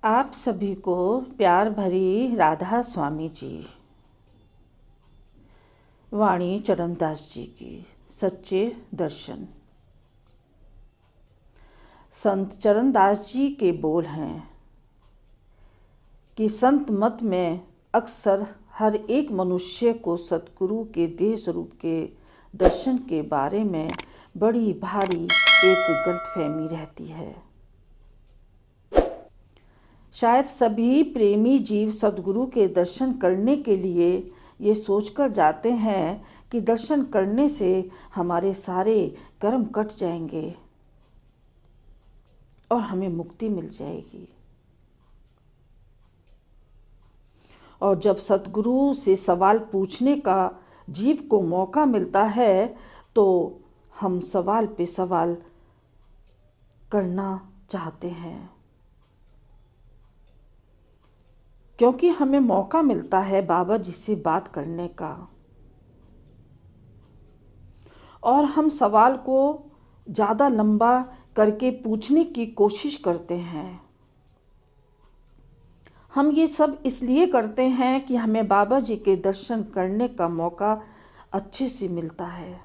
आप सभी को प्यार भरी राधा स्वामी जी, वाणी चरणदास जी की सच्चे दर्शन। संत चरणदास जी के बोल हैं कि संत मत में अक्सर हर एक मनुष्य को सतगुरु के देह स्वरूप के दर्शन के बारे में बड़ी भारी एक गलतफहमी रहती है। शायद सभी प्रेमी जीव सद्गुरु के दर्शन करने के लिए ये सोचकर जाते हैं कि दर्शन करने से हमारे सारे कर्म कट जाएंगे और हमें मुक्ति मिल जाएगी। और जब सद्गुरु से सवाल पूछने का जीव को मौका मिलता है तो हम सवाल पे सवाल करना चाहते हैं, क्योंकि हमें मौका मिलता है बाबा जी से बात करने का। और हम सवाल को ज़्यादा लंबा करके पूछने की कोशिश करते हैं। हम ये सब इसलिए करते हैं कि हमें बाबा जी के दर्शन करने का मौका अच्छे से मिलता है।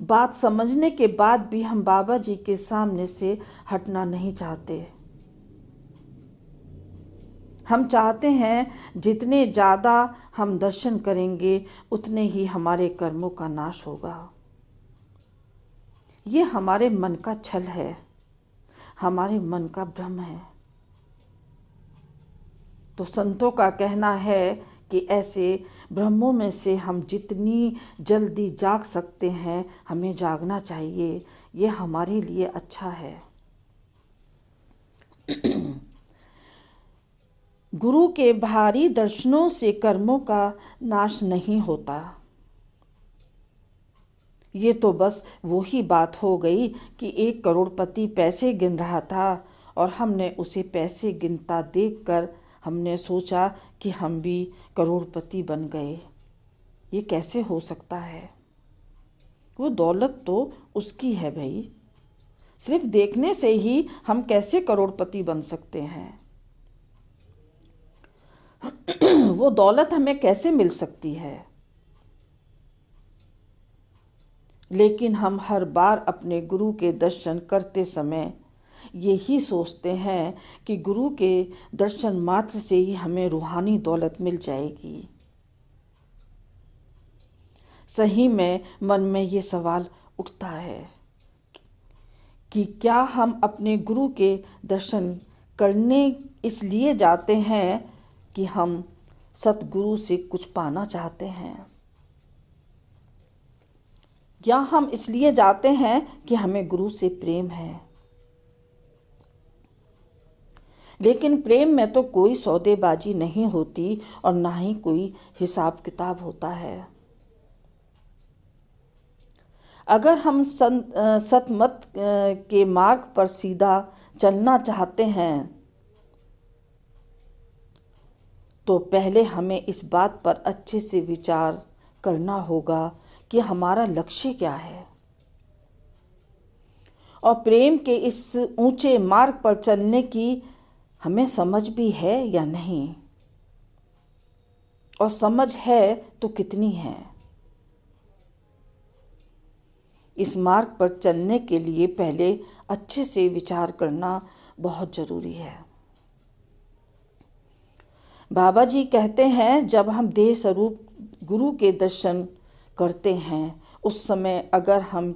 बात समझने के बाद भी हम बाबा जी के सामने से हटना नहीं चाहते। हम चाहते हैं जितने ज़्यादा हम दर्शन करेंगे उतने ही हमारे कर्मों का नाश होगा। ये हमारे मन का छल है, हमारे मन का भ्रम है। तो संतों का कहना है कि ऐसे भ्रमों में से हम जितनी जल्दी जाग सकते हैं हमें जागना चाहिए। ये हमारे लिए अच्छा है। गुरु के भारी दर्शनों से कर्मों का नाश नहीं होता। ये तो बस वही बात हो गई कि एक करोड़पति पैसे गिन रहा था और हमने उसे पैसे गिनता देखकर हमने सोचा कि हम भी करोड़पति बन गए। ये कैसे हो सकता है? वो दौलत तो उसकी है भाई। सिर्फ देखने से ही हम कैसे करोड़पति बन सकते हैं? वो दौलत हमें कैसे मिल सकती है? लेकिन हम हर बार अपने गुरु के दर्शन करते समय यही सोचते हैं कि गुरु के दर्शन मात्र से ही हमें रूहानी दौलत मिल जाएगी। सही में मन में ये सवाल उठता है कि क्या हम अपने गुरु के दर्शन करने इसलिए जाते हैं कि हम सतगुरु से कुछ पाना चाहते हैं, या हम इसलिए जाते हैं कि हमें गुरु से प्रेम है? लेकिन प्रेम में तो कोई सौदेबाजी नहीं होती और ना ही कोई हिसाब किताब होता है। अगर हम सतमत के मार्ग पर सीधा चलना चाहते हैं तो पहले हमें इस बात पर अच्छे से विचार करना होगा कि हमारा लक्ष्य क्या है और प्रेम के इस ऊंचे मार्ग पर चलने की हमें समझ भी है या नहीं, और समझ है तो कितनी है। इस मार्ग पर चलने के लिए पहले अच्छे से विचार करना बहुत ज़रूरी है। बाबा जी कहते हैं जब हम देह स्वरूप गुरु के दर्शन करते हैं उस समय अगर हम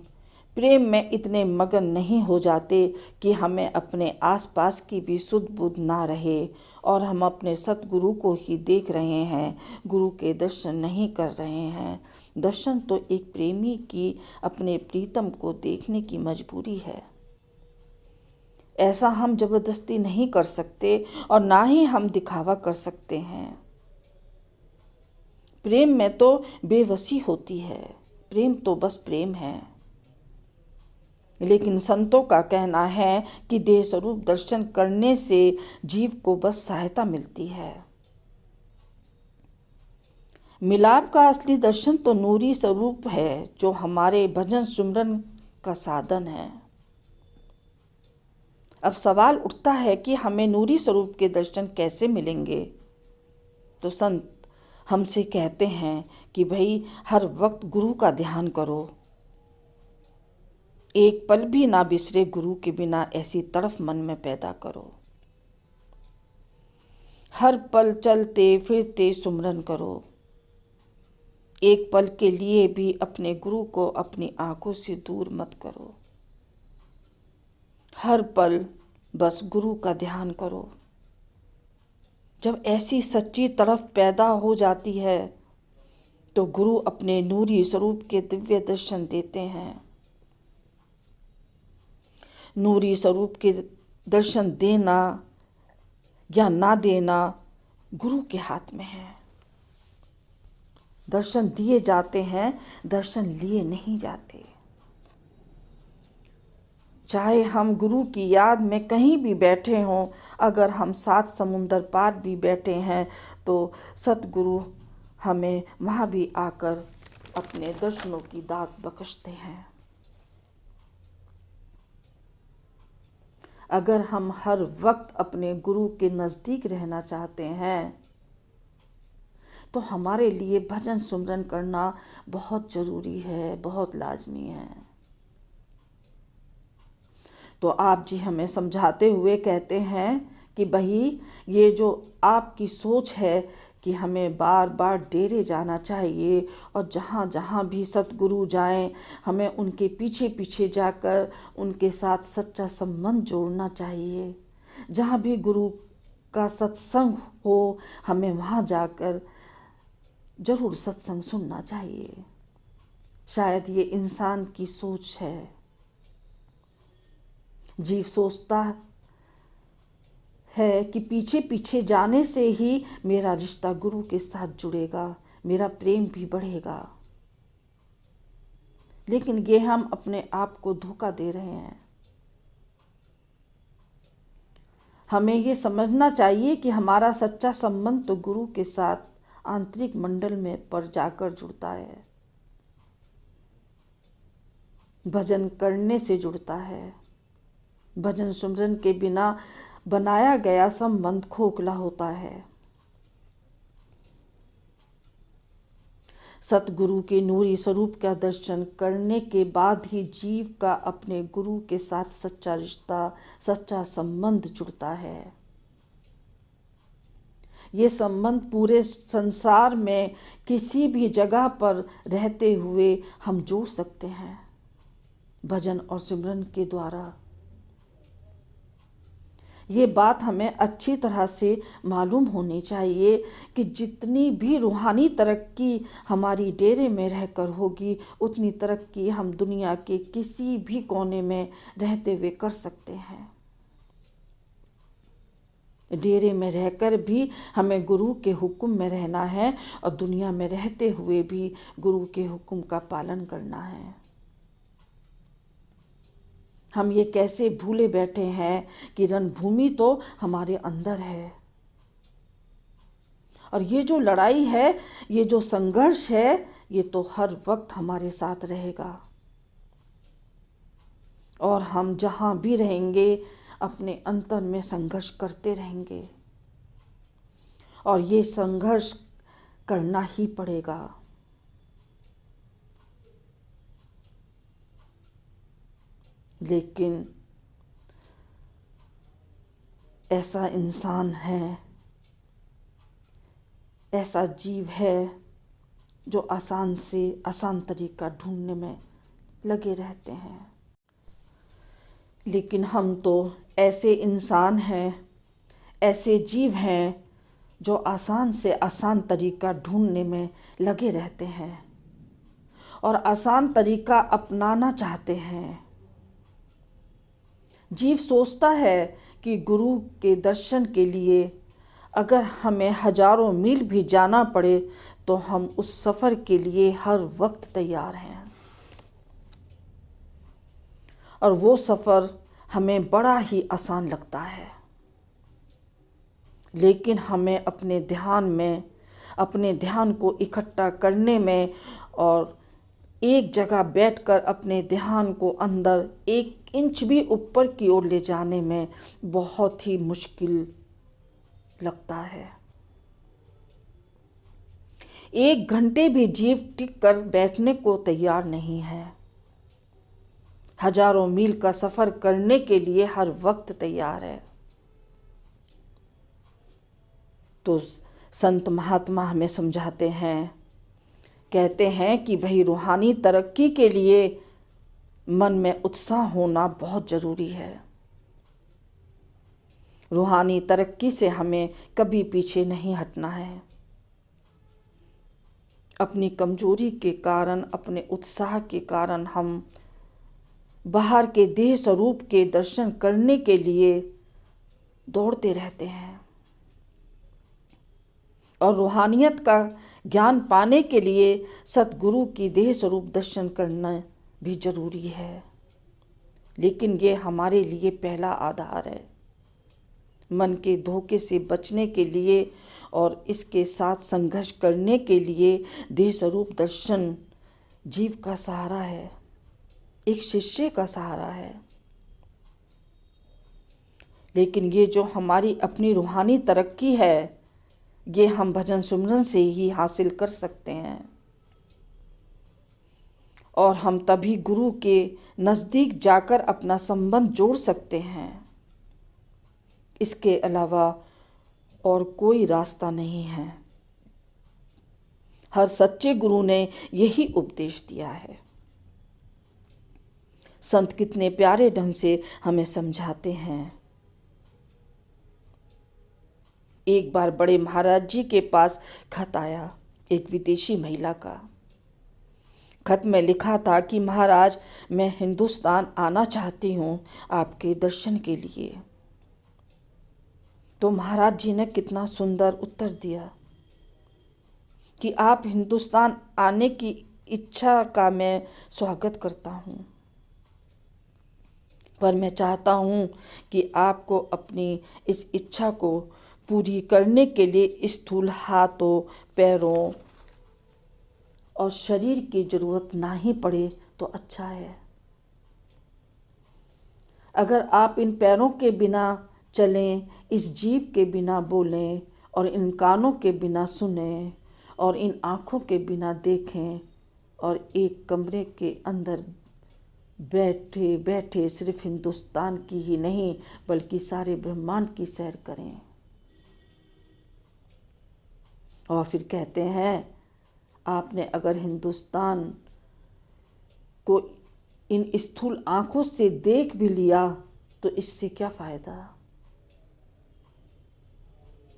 प्रेम में इतने मगन नहीं हो जाते कि हमें अपने आसपास की भी सुध बुध ना रहे और हम अपने सतगुरु को ही देख रहे हैं, गुरु के दर्शन नहीं कर रहे हैं। दर्शन तो एक प्रेमी की अपने प्रीतम को देखने की मजबूरी है। ऐसा हम जबरदस्ती नहीं कर सकते और ना ही हम दिखावा कर सकते हैं। प्रेम में तो बेबसी होती है, प्रेम तो बस प्रेम है। लेकिन संतों का कहना है कि देह स्वरूप दर्शन करने से जीव को बस सहायता मिलती है। मिलाप का असली दर्शन तो नूरी स्वरूप है जो हमारे भजन सुमरन का साधन है। अब सवाल उठता है कि हमें नूरी स्वरूप के दर्शन कैसे मिलेंगे। तो संत हमसे कहते हैं कि भाई हर वक्त गुरु का ध्यान करो, एक पल भी ना बिसरे गुरु के बिना ऐसी तड़फ मन में पैदा करो। हर पल चलते फिरते सुमरन करो, एक पल के लिए भी अपने गुरु को अपनी आंखों से दूर मत करो। हर पल बस गुरु का ध्यान करो। जब ऐसी सच्ची तड़फ पैदा हो जाती है तो गुरु अपने नूरी स्वरूप के दिव्य दर्शन देते हैं। नूरी स्वरूप के दर्शन देना या ना देना गुरु के हाथ में है। दर्शन दिए जाते हैं, दर्शन लिए नहीं जाते। चाहे हम गुरु की याद में कहीं भी बैठे हों, अगर हम 7 समुंदर पार भी बैठे हैं तो सतगुरु हमें वहाँ भी आकर अपने दर्शनों की दात बख्शते हैं। अगर हम हर वक्त अपने गुरु के नज़दीक रहना चाहते हैं तो हमारे लिए भजन सुमरन करना बहुत ज़रूरी है, बहुत लाजमी है। तो आप जी हमें समझाते हुए कहते हैं कि भाई ये जो आपकी सोच है कि हमें बार बार डेरे जाना चाहिए और जहाँ जहाँ भी सतगुरु जाएं हमें उनके पीछे पीछे जाकर उनके साथ सच्चा संबंध जोड़ना चाहिए। जहाँ भी गुरु का सत्संग हो हमें वहाँ जाकर जरूर सत्संग सुनना चाहिए। शायद ये इंसान की सोच है। जीव सोचता है कि पीछे पीछे जाने से ही मेरा रिश्ता गुरु के साथ जुड़ेगा, मेरा प्रेम भी बढ़ेगा। लेकिन ये हम अपने आप को धोखा दे रहे हैं। हमें ये समझना चाहिए कि हमारा सच्चा संबंध तो गुरु के साथ आंतरिक मंडल में पर जाकर जुड़ता है, भजन करने से जुड़ता है। भजन सुमरन के बिना बनाया गया संबंध खोखला होता है। सतगुरु के नूरी स्वरूप का दर्शन करने के बाद ही जीव का अपने गुरु के साथ सच्चा रिश्ता, सच्चा संबंध जुड़ता है। ये संबंध पूरे संसार में किसी भी जगह पर रहते हुए हम जोड़ सकते हैं भजन और सिमरन के द्वारा। ये बात हमें अच्छी तरह से मालूम होनी चाहिए कि जितनी भी रूहानी तरक्की हमारी डेरे में रहकर होगी उतनी तरक्की हम दुनिया के किसी भी कोने में रहते हुए कर सकते हैं। डेरे में रहकर भी हमें गुरु के हुक्म में रहना है और दुनिया में रहते हुए भी गुरु के हुक्म का पालन करना है। हम ये कैसे भूले बैठे हैं कि रणभूमि तो हमारे अंदर है और ये जो लड़ाई है, ये जो संघर्ष है, ये तो हर वक्त हमारे साथ रहेगा और हम जहाँ भी रहेंगे अपने अंतर में संघर्ष करते रहेंगे और ये संघर्ष करना ही पड़ेगा। लेकिन ऐसा इंसान है, ऐसा जीव है जो आसान से आसान तरीका ढूंढने में लगे रहते हैं। लेकिन हम तो ऐसे इंसान हैं, ऐसे जीव हैं जो आसान से आसान तरीका ढूंढने में लगे रहते हैं और आसान तरीका अपनाना चाहते हैं। जीव सोचता है कि गुरु के दर्शन के लिए अगर हमें हजारों मील भी जाना पड़े तो हम उस सफ़र के लिए हर वक्त तैयार हैं और वो सफ़र हमें बड़ा ही आसान लगता है। लेकिन हमें अपने ध्यान को इकट्ठा करने में और एक जगह बैठकर अपने ध्यान को अंदर 1 इंच भी ऊपर की ओर ले जाने में बहुत ही मुश्किल लगता है। 1 घंटे भी जीव टिक कर बैठने को तैयार नहीं है। हजारों मील का सफर करने के लिए हर वक्त तैयार है। तो संत महात्मा हमें समझाते हैं, कहते हैं कि भाई रूहानी तरक्की के लिए मन में उत्साह होना बहुत ज़रूरी है। रूहानी तरक्की से हमें कभी पीछे नहीं हटना है। अपनी कमजोरी के कारण, अपने उत्साह के कारण हम बाहर के देह स्वरूप के दर्शन करने के लिए दौड़ते रहते हैं और रूहानियत का ज्ञान पाने के लिए सतगुरु की देह स्वरूप दर्शन करना भी जरूरी है। लेकिन ये हमारे लिए पहला आधार है। मन के धोखे से बचने के लिए और इसके साथ संघर्ष करने के लिए देह स्वरूप दर्शन जीव का सहारा है, एक शिष्य का सहारा है। लेकिन ये जो हमारी अपनी रूहानी तरक्की है, ये हम भजन सुमरन से ही हासिल कर सकते हैं और हम तभी गुरु के नज़दीक जाकर अपना संबंध जोड़ सकते हैं। इसके अलावा और कोई रास्ता नहीं है। हर सच्चे गुरु ने यही उपदेश दिया है। संत कितने प्यारे ढंग से हमें समझाते हैं। एक बार बड़े महाराज जी के पास खत आया एक विदेशी महिला का। खत में लिखा था कि महाराज, मैं हिंदुस्तान आना चाहती हूँ आपके दर्शन के लिए। तो महाराज जी ने कितना सुंदर उत्तर दिया कि आप हिंदुस्तान आने की इच्छा का मैं स्वागत करता हूँ, पर मैं चाहता हूँ कि आपको अपनी इस इच्छा को पूरी करने के लिए स्थूल हाथों, पैरों और शरीर की जरूरत ना ही पड़े तो अच्छा है। अगर आप इन पैरों के बिना चलें, इस जीभ के बिना बोलें और इन कानों के बिना सुनें और इन आँखों के बिना देखें और एक कमरे के अंदर बैठे बैठे सिर्फ हिंदुस्तान की ही नहीं बल्कि सारे ब्रह्मांड की सैर करें। और फिर कहते हैं, आपने अगर हिंदुस्तान को इन स्थूल आँखों से देख भी लिया तो इससे क्या फ़ायदा।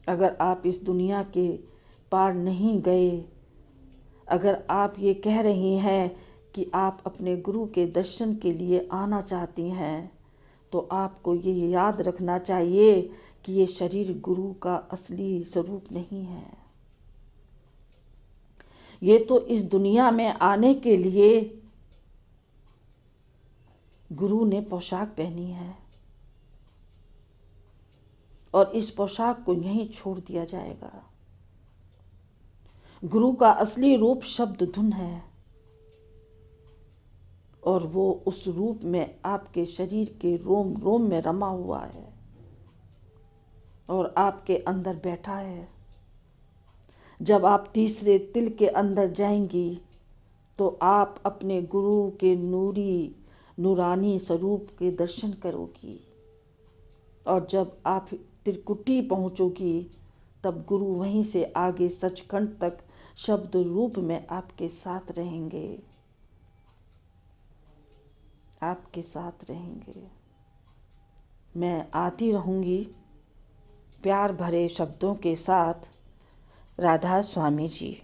अगर आप इस दुनिया के पार नहीं गए, अगर आप ये कह रही हैं कि आप अपने गुरु के दर्शन के लिए आना चाहती हैं, तो आपको ये याद रखना चाहिए कि ये शरीर गुरु का असली स्वरूप नहीं है। ये तो इस दुनिया में आने के लिए गुरु ने पोशाक पहनी है और इस पोशाक को यहीं छोड़ दिया जाएगा। गुरु का असली रूप शब्द धुन है और वो उस रूप में आपके शरीर के रोम रोम में रमा हुआ है और आपके अंदर बैठा है। जब आप तीसरे तिल के अंदर जाएंगी तो आप अपने गुरु के नूरानी स्वरूप के दर्शन करोगी और जब आप त्रिकुटी पहुंचोगी तब गुरु वहीं से आगे सचखंड तक शब्द रूप में आपके साथ रहेंगे, आपके साथ रहेंगे। मैं आती रहूंगी प्यार भरे शब्दों के साथ। राधा स्वामी जी।